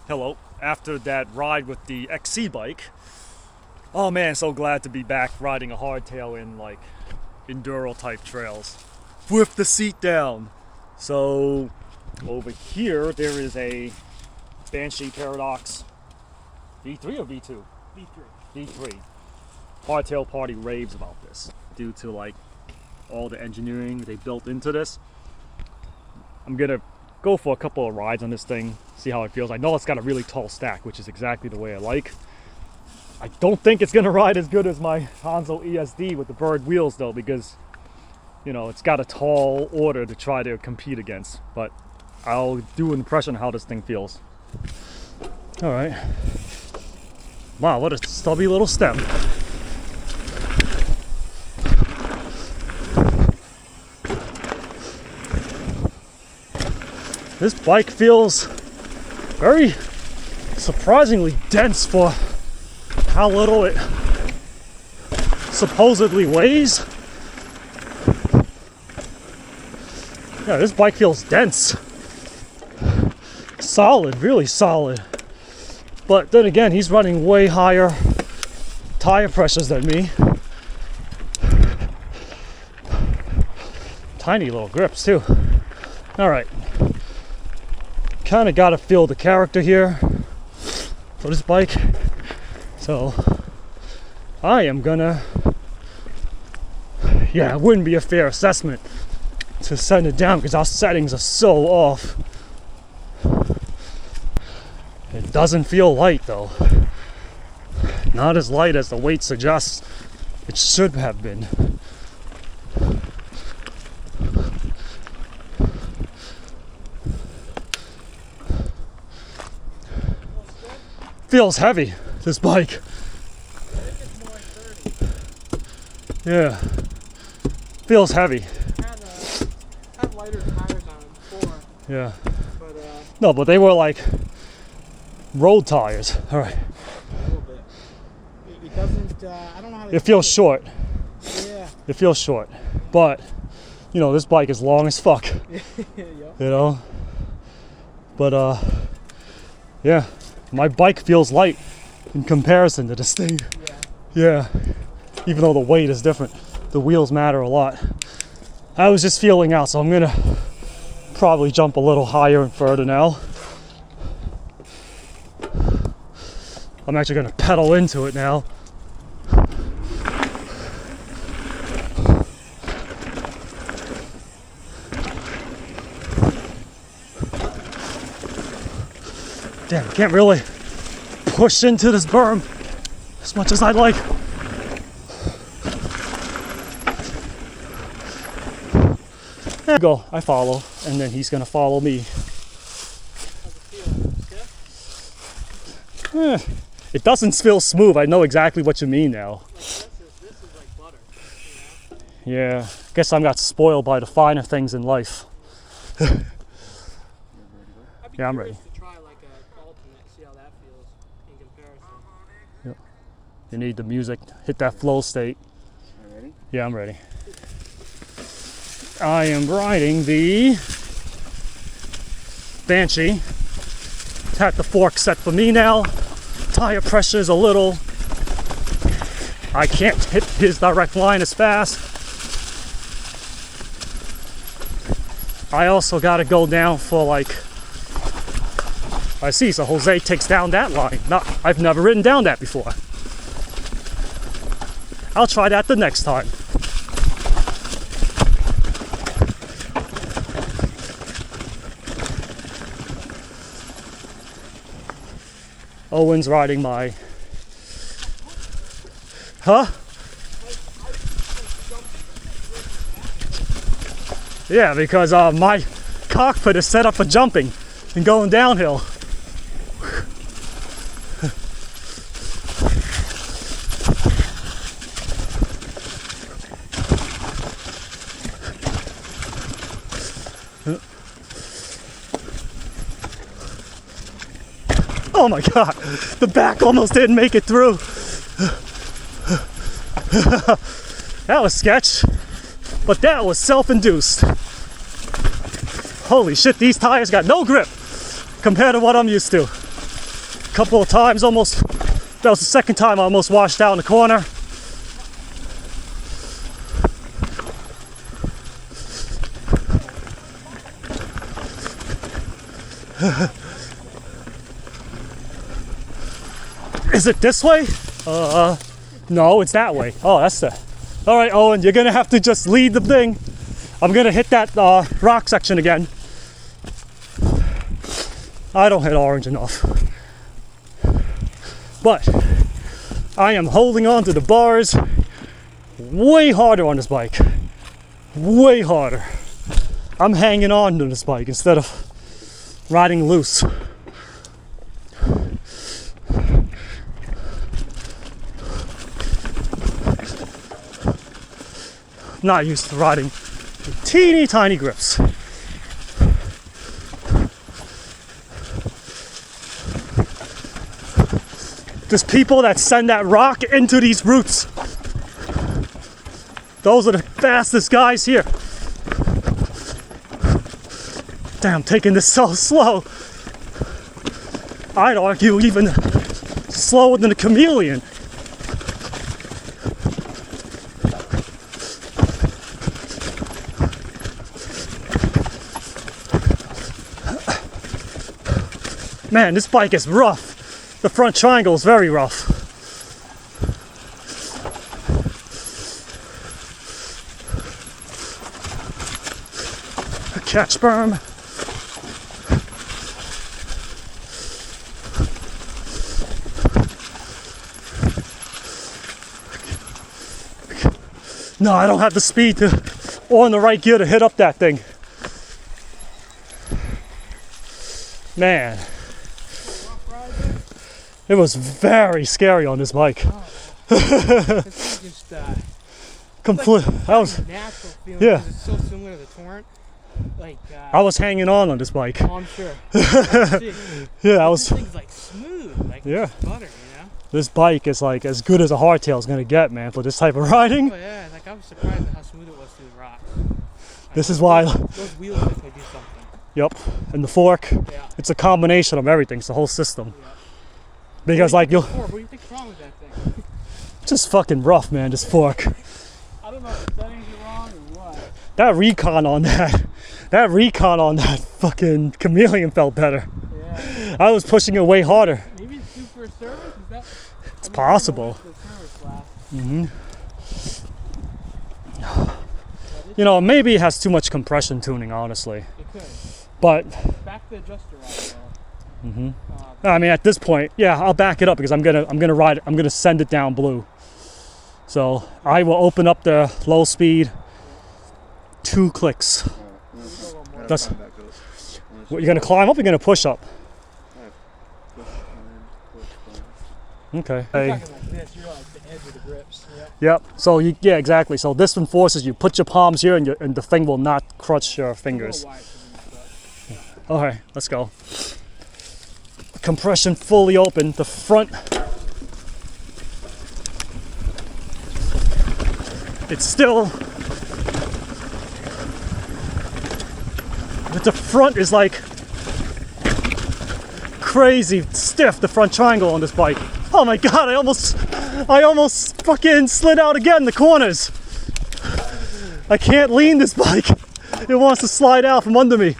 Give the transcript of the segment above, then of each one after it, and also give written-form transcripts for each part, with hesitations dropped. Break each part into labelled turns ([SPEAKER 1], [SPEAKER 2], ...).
[SPEAKER 1] Hello. After that ride with the XC bike, oh man, so glad to be back riding a hardtail in like enduro type trails with the seat down. So over here there is a Banshee Paradox V3 or V2? V3. Hardtail party raves about this due to like all the engineering they built into this. I'm gonna go for a couple of rides on this thing, see how it feels. I know it's got a really tall stack, which is exactly the way I like. I don't think it's gonna ride as good as my Honzo ESD with the bird wheels though, because you know it's got a tall order to try to compete against. But I'll do an impression of how this thing feels. All right. Wow, what a stubby little stem. This bike feels very surprisingly dense for how little it supposedly weighs. Yeah, this bike feels dense. Solid, really solid. But then again, he's running way higher tire pressures than me. Tiny little grips too. All right. Kind of got to feel the character here for this bike. So I am gonna, yeah, it wouldn't be a fair assessment to send it down because our settings are so off. It doesn't feel light though. Not as light as the weight suggests it should have been. Feels heavy, this bike.
[SPEAKER 2] I think it's more like 30.
[SPEAKER 1] Yeah. Feels heavy.
[SPEAKER 2] Had lighter tires on it before.
[SPEAKER 1] Yeah.
[SPEAKER 2] But
[SPEAKER 1] no, but they were like road tires. All right.
[SPEAKER 2] a little bit. It doesn't, I don't know how
[SPEAKER 1] It feels short.
[SPEAKER 2] Yeah.
[SPEAKER 1] It feels short. But, you know, this bike is long as fuck.
[SPEAKER 2] Yep.
[SPEAKER 1] You know? But, yeah. My bike feels light in comparison to this thing.
[SPEAKER 2] Yeah.
[SPEAKER 1] Yeah. Even though the weight is different, the wheels matter a lot. I was just feeling out, so I'm gonna probably jump a little higher and further now. I'm actually gonna pedal into it now. Damn, I can't really push into this berm as much as I'd like. There we go, I follow, and then he's gonna follow me. It doesn't feel smooth, I know exactly what you mean now.
[SPEAKER 2] This is like butter.
[SPEAKER 1] Yeah, guess I got spoiled by the finer things in life. Yeah, I'm ready.
[SPEAKER 2] To try like a ultimate, see how that feels in comparison.
[SPEAKER 1] Yep. You need the music, hit that flow state.
[SPEAKER 3] You ready?
[SPEAKER 1] Yeah, I'm ready. I am riding the Banshee. Got the fork set for me now. Tire pressure is a little. I can't hit his direct line as fast. I also got to go down for like. I see, so Jose takes down that line. No, I've never ridden down that before. I'll try that the next time. Owen's riding my... Huh? Yeah, because my cockpit is set up for jumping and going downhill. Oh my god, the back almost didn't make it through. That was sketch, but that was self-induced. Holy shit, these tires got no grip compared to what I'm used to. couple of times, almost. That was the second time I almost washed out in the corner. Is it this way? No, it's that way. Oh, that's the. All right, Owen, you're gonna have to just lead the thing. I'm gonna hit that rock section again. I don't hit orange enough. But I am holding on to the bars way harder on this bike. Way harder. I'm hanging on to this bike instead of riding loose. Not used to riding with teeny tiny grips. There's people that send that rock into these roots. Those are the fastest guys here. Damn, taking this so slow. I'd argue even slower than a chameleon. Man, this bike is rough. The front triangle is very rough. A catch berm. No, I don't have the speed to, or in the right gear to hit up that thing. Man. It was very scary on this bike.
[SPEAKER 2] Oh, it's just
[SPEAKER 1] Complete.
[SPEAKER 2] like
[SPEAKER 1] I was,
[SPEAKER 2] natural feeling.
[SPEAKER 1] yeah.
[SPEAKER 2] It's so similar to the Torrent. Like
[SPEAKER 1] I was hanging on this bike.
[SPEAKER 2] oh, I'm sure.
[SPEAKER 1] Yeah, I was.
[SPEAKER 2] This thing's like smooth, like
[SPEAKER 1] Yeah.
[SPEAKER 2] butter, you know.
[SPEAKER 1] This bike is like as good as a hardtail is gonna get, man, for this type of riding.
[SPEAKER 2] Oh yeah, like I was surprised at how smooth it was through the rocks.
[SPEAKER 1] This is why.
[SPEAKER 2] Those wheels definitely do something.
[SPEAKER 1] Yep, and the fork.
[SPEAKER 2] Yeah.
[SPEAKER 1] It's a combination of everything. It's the whole system.
[SPEAKER 2] Yeah.
[SPEAKER 1] Because like you'll
[SPEAKER 2] What do you think's wrong with that thing?
[SPEAKER 1] just fucking rough, man. This fork.
[SPEAKER 2] I don't know if the settings are wrong or what.
[SPEAKER 1] That recon on that fucking chameleon felt better.
[SPEAKER 2] Yeah.
[SPEAKER 1] I was pushing it way harder.
[SPEAKER 2] Maybe it's due for a service. Is that?
[SPEAKER 1] It's possible.
[SPEAKER 2] Mm-hmm.
[SPEAKER 1] You know, maybe it has too much compression tuning, honestly.
[SPEAKER 2] It could.
[SPEAKER 1] But
[SPEAKER 2] Back the adjuster out though.
[SPEAKER 1] mhm. I mean, at this point, yeah, I'll back it up because I'm gonna ride it. I'm gonna send it down blue. So I will open up the low speed. 2 clicks. That's what you're gonna climb up. Or you're gonna push up. Okay.
[SPEAKER 2] You're talking like this. You're like the edge of the grips. Yeah.
[SPEAKER 1] Yep. So yeah, exactly. So this one forces you put your palms here, and the thing will not crush your fingers. All right, let's go. Compression fully open. The front. It's still. But the front is like crazy stiff. The front triangle on this bike. Oh my god! I almost fucking slid out again in the corners. I can't lean this bike. It wants to slide out from under me.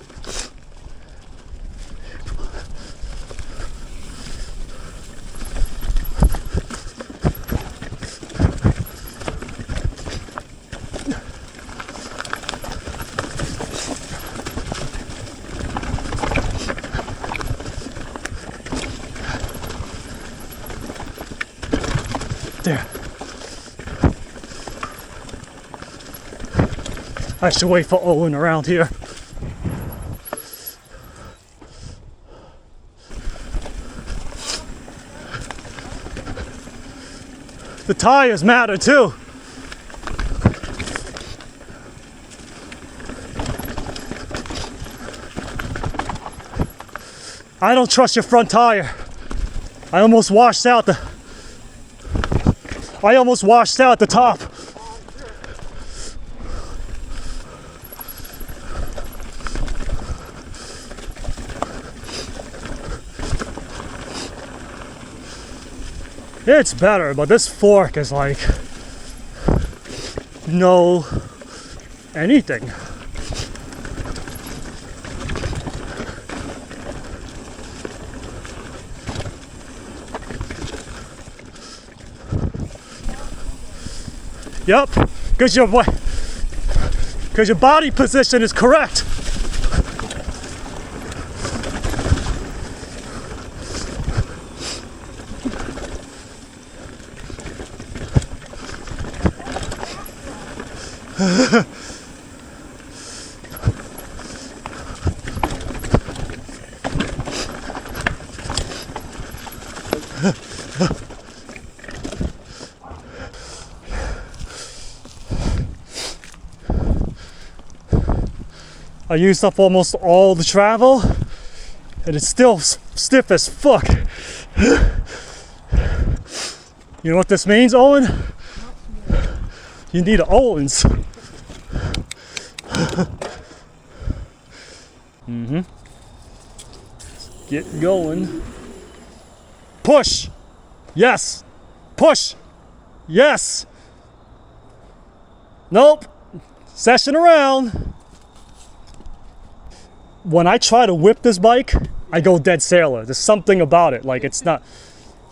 [SPEAKER 1] There. I should wait for Owen around here. The tires matter too. I don't trust your front tire. I almost washed out the top. It's better, but this fork is like no anything. Yep, because your body position is correct. I used up almost all the travel and it's still stiff as fuck. You know what this means, Owen? You need an Owens. Get going. Push. Yes. Push. Yes. Nope. Session around. When I try to whip this bike, I go dead sailor. There's something about it. Like, it's not.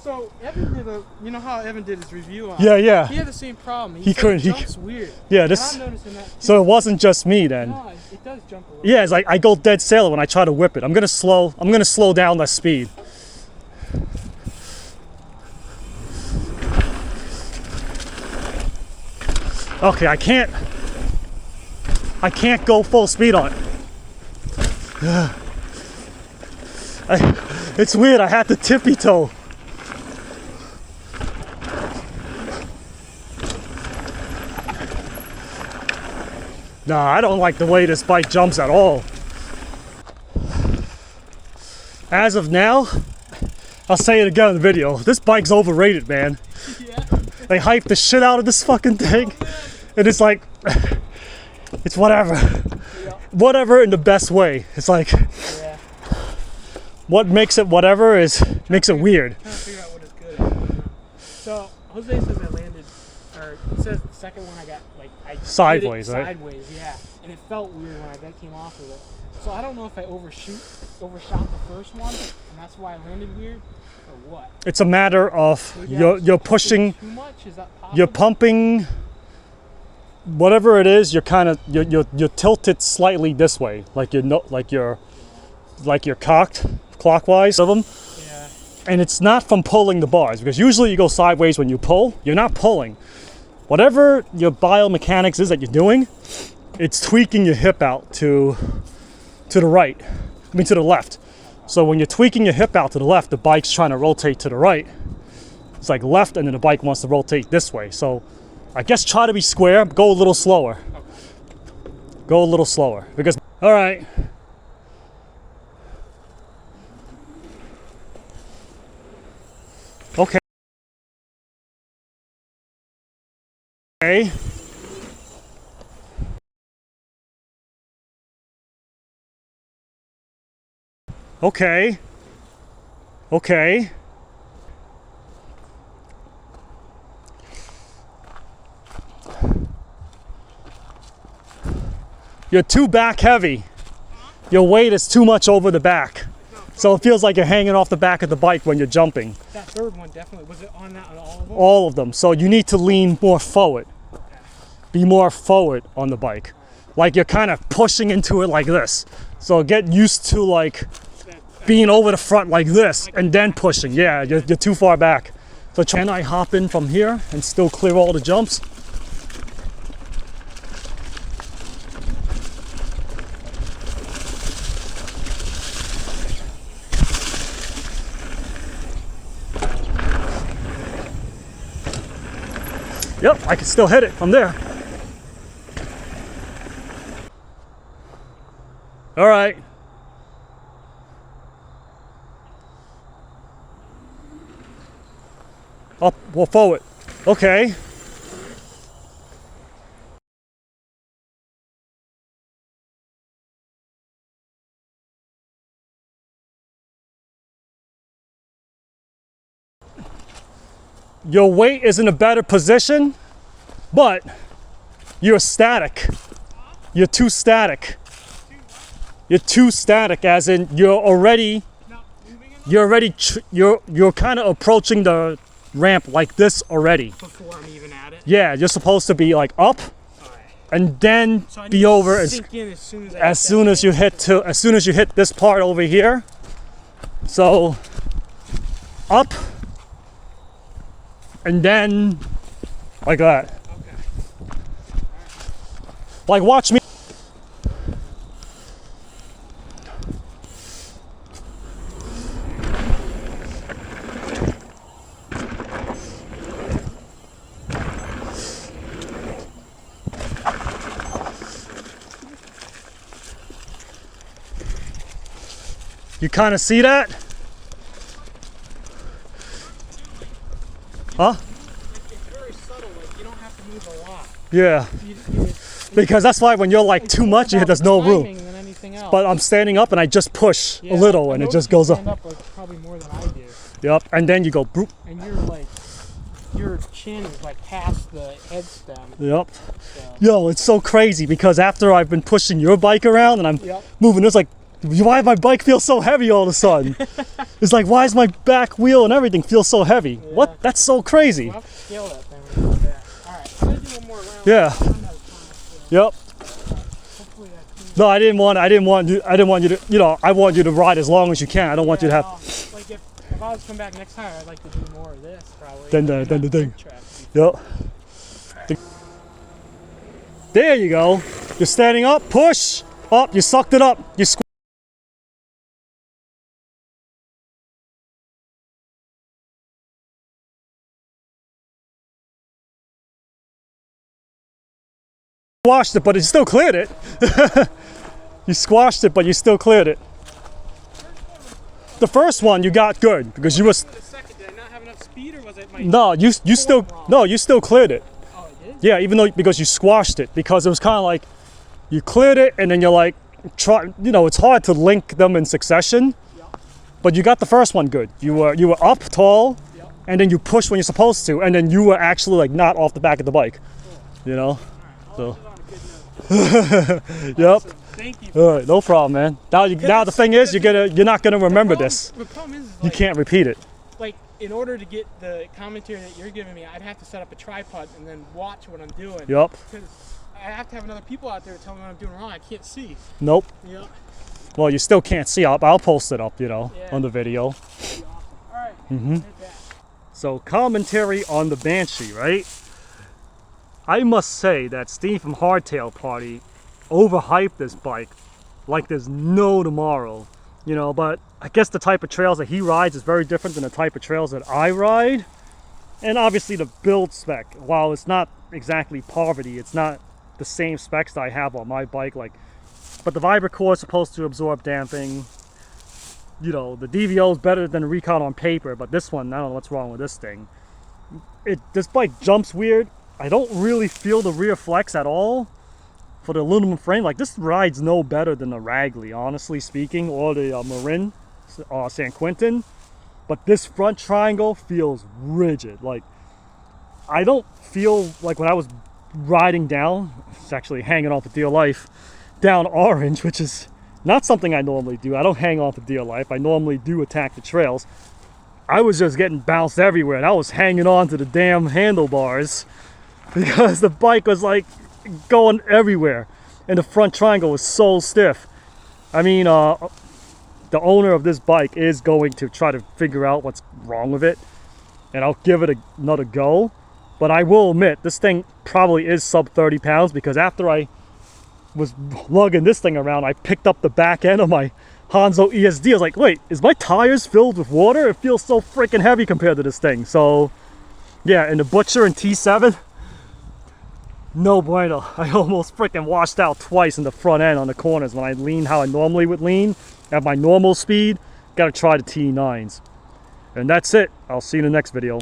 [SPEAKER 2] So Evan did you know how Evan did his review on
[SPEAKER 1] Yeah, yeah.
[SPEAKER 2] He had the same problem.
[SPEAKER 1] He couldn't.
[SPEAKER 2] It jumps weird.
[SPEAKER 1] Yeah, this.
[SPEAKER 2] And I'm noticing that too.
[SPEAKER 1] So it wasn't just me then.
[SPEAKER 2] No, it does jump a little.
[SPEAKER 1] Yeah, it's like I go dead sailor when I try to whip it. I'm gonna slow down the speed. Okay, I can't go full speed on it. It's weird, I had to tippy toe. Nah, I don't like the way this bike jumps at all. As of now, I'll say it again in the video, this bike's overrated, man.
[SPEAKER 2] Yeah.
[SPEAKER 1] They hype the shit out of this fucking thing, and it's like, it's whatever.
[SPEAKER 2] Yeah.
[SPEAKER 1] Whatever in the best way. It's like,
[SPEAKER 2] Yeah.
[SPEAKER 1] what makes it whatever makes it weird.
[SPEAKER 2] Trying to figure out what is good at. So Jose says I landed, or it says the second one I got I
[SPEAKER 1] Sideways,
[SPEAKER 2] did it
[SPEAKER 1] right?
[SPEAKER 2] Sideways, yeah. And it felt weird when I came off of it. So I don't know if I overshot the first one, and that's why I landed weird, or what.
[SPEAKER 1] It's a matter of you're pushing,
[SPEAKER 2] too much. Is that possible?
[SPEAKER 1] you're pumping, whatever it is. You're kind of you're tilted slightly this way, like you're cocked clockwise of them.
[SPEAKER 2] Yeah.
[SPEAKER 1] And it's not from pulling the bars, because usually you go sideways when you pull. You're not pulling. Whatever your biomechanics is that you're doing, it's tweaking your hip out to the right. I mean to the left. So when you're tweaking your hip out to the left, the bike's trying to rotate to the right. It's like left, and then the bike wants to rotate this way. So I guess try to be square, go a little slower. Go a little slower. Because, all right. Okay. Okay. Okay. Okay. You're too back heavy. Your weight is too much over the back. So it feels like you're hanging off the back of the bike when you're jumping.
[SPEAKER 2] That third one definitely, was it on that on all of them?
[SPEAKER 1] All of them. So you need to lean more forward. Be more forward on the bike. Like you're kind of pushing into it like this. So get used to like being over the front like this and then pushing. Yeah, you're too far back. So can I hop in from here and still clear all the jumps? Yep, I can still hit it from there. All right. Up, well, forward. Okay. your weight is in a better position, but you're static. You're too static. You're too static, as in you're kind of approaching the ramp like this already.
[SPEAKER 2] Before I'm even at it?
[SPEAKER 1] Yeah, you're supposed to be like up, and then
[SPEAKER 2] so
[SPEAKER 1] be over
[SPEAKER 2] as
[SPEAKER 1] soon as you hit this part over here. So up, and then like that.
[SPEAKER 2] Okay.
[SPEAKER 1] Like, watch me. You kind of see that? Huh?
[SPEAKER 2] It's very subtle, like you don't have to move a lot.
[SPEAKER 1] Yeah. Because that's why when you're like too much, there's no room. But I'm standing up and I just push a little and it just goes up.
[SPEAKER 2] Like probably more than I do.
[SPEAKER 1] Yep, and then you go boop.
[SPEAKER 2] And you're like, your chin is like past the head stem.
[SPEAKER 1] Yep. So. Yo, it's so crazy because after I've been pushing your bike around and I'm moving, it's like, why does my bike feel so heavy all of a sudden? It's like, why is my back wheel and everything feel so heavy?
[SPEAKER 2] Yeah.
[SPEAKER 1] What? That's so crazy.
[SPEAKER 2] We'll have to scale that thing when we get back. Alright, I'm gonna do one more round.
[SPEAKER 1] Yeah. Yep. No, I didn't want you to, you know, I want you to ride as long as you can. I don't want you to have.
[SPEAKER 2] Like if I was to come back next time, I'd like to do more of this probably.
[SPEAKER 1] Than the thing. Yep. There you go. You're standing up, push, up, you sucked it up, you squashed it, but you still cleared it. You squashed it, but you still cleared it. The first one you got good because you was.
[SPEAKER 2] The second, did I not have enough speed, or was it my?
[SPEAKER 1] No, you still cleared it.
[SPEAKER 2] Oh, it did?
[SPEAKER 1] Yeah, even though because you squashed it, because it was kind of like you cleared it and then you're like it's hard to link them in succession.
[SPEAKER 2] Yep.
[SPEAKER 1] But you got the first one good. You were up tall,
[SPEAKER 2] yep.
[SPEAKER 1] And then you pushed when you're supposed to, and then you were actually like not off the back of the bike. Cool. You know.
[SPEAKER 2] So.
[SPEAKER 1] Yep.
[SPEAKER 2] Awesome. Thank you.
[SPEAKER 1] All right, no problem, man. Now the thing is, you're not gonna remember this.
[SPEAKER 2] The problem is,
[SPEAKER 1] you can't repeat it.
[SPEAKER 2] Like, in order to get the commentary that you're giving me, I'd have to set up a tripod and then watch what I'm doing.
[SPEAKER 1] Yep.
[SPEAKER 2] Because I have to have other people out there to tell me what I'm doing wrong. I can't see.
[SPEAKER 1] Nope.
[SPEAKER 2] Yep.
[SPEAKER 1] Well, you still can't see. I'll post it up, on the video.
[SPEAKER 2] Awesome. All right.
[SPEAKER 1] Mm-hmm. So commentary on the Banshee, right? I must say that Steve from Hardtail Party overhyped this bike like there's no tomorrow, but I guess the type of trails that he rides is very different than the type of trails that I ride. And obviously the build spec, while it's not exactly poverty, it's not the same specs that I have on my bike, but the Vibra is supposed to absorb damping. The DVO is better than the Recon on paper, but this one, I don't know what's wrong with this thing. This bike jumps weird. I don't really feel the rear flex at all for the aluminum frame. Like, this rides no better than the Ragley, honestly speaking, or the Marin San Quinten. But this front triangle feels rigid. Like, I don't feel like when I was riding down, it's actually hanging on for dear life, down Orange, which is not something I normally do. I don't hang on for dear life. I normally do attack the trails. I was just getting bounced everywhere, and I was hanging on to the damn handlebars because the bike was like going everywhere and the front triangle was so stiff. I mean, the owner of this bike is going to try to figure out what's wrong with it, and I'll give it another go. But I will admit, this thing probably is sub 30 pounds because after I was lugging this thing around, I picked up the back end of my Honzo ESD. I was like, wait, is my tires filled with water? It feels so freaking heavy compared to this thing. So yeah, and the Butcher and T7, no bueno. I almost freaking washed out twice in the front end on the corners when I leaned how I normally would lean at my normal speed. Gotta try the T9s. And that's it. I'll see you in the next video.